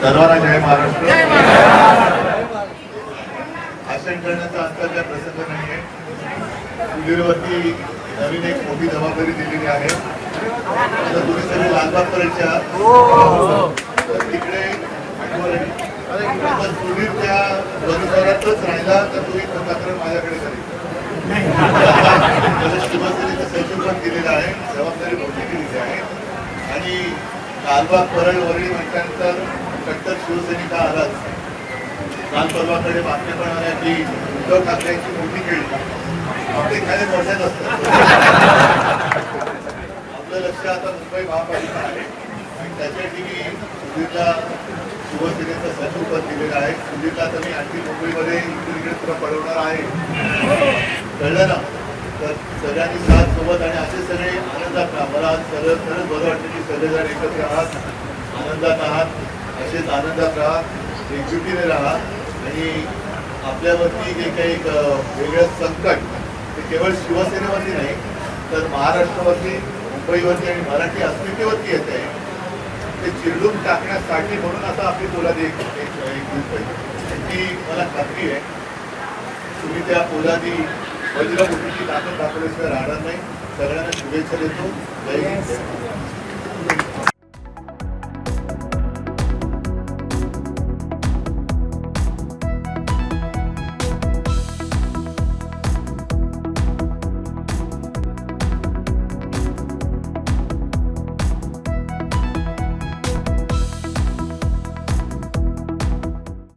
सर्वांना जय महाराष्ट्र. भाषण करण्याचा आजचा काय प्रसंग नाहीये. सुधीरवरती नवीन एक मोठी जबाबदारी दिलेली आहे. आता तुम्ही सगळे लालबाग करायच्या तिकडे सुधीर त्या परिसरातच राहिला तर तुम्ही तक्रार माझ्याकडे करेल. शिवसेनेचं सचिव पण केलेलं आहे, जबाबदारी मोठी केलेली आहे. आणि लालबाग परळ वरळी म्हटल्यानंतर कट्टर शिवसैनिक हा आलाच. काल परवाकडे बातम्या पण आल्या की उद्धव ठाकरेंची मोठी खेळी आपले खाली मोठ्याच असतात. आपलं लक्ष आता मुंबई महापालिका आहे आणि त्याच्यासाठी सुधीरला शिवसेनेचं सचिव पद दिलेलं आहे. सुधीरला तर मी आणखी मुंबईमध्ये इकडे तुला पळवणार आहे, कळलं ना. तर सगळ्यांनी साथ सोबत आणि असे सगळे आनंदात राहा. मला आज खरंच बरं वाटतं की सगळेजण एकत्र आहात, आनंदात आहात. असेच आनंदात राहा, एकजुटीने राहा. आणि आपल्यावरती जे काही एक वेगळं संकट ते केवळ शिवसेनेवरती नाही तर महाराष्ट्रावरती, मुंबईवरती आणि मराठी अस्मितेवरती येत आहे. ते चिरडून टाकण्यासाठी म्हणून आता आपली पोलादी एक ती मला खात्री आहे. तुम्ही त्या पोलादी वज्रमुठीची ताकद दाखवल्याशिवाय राहणार नाही. सगळ्यांना शुभेच्छा देतो. जय हिंद.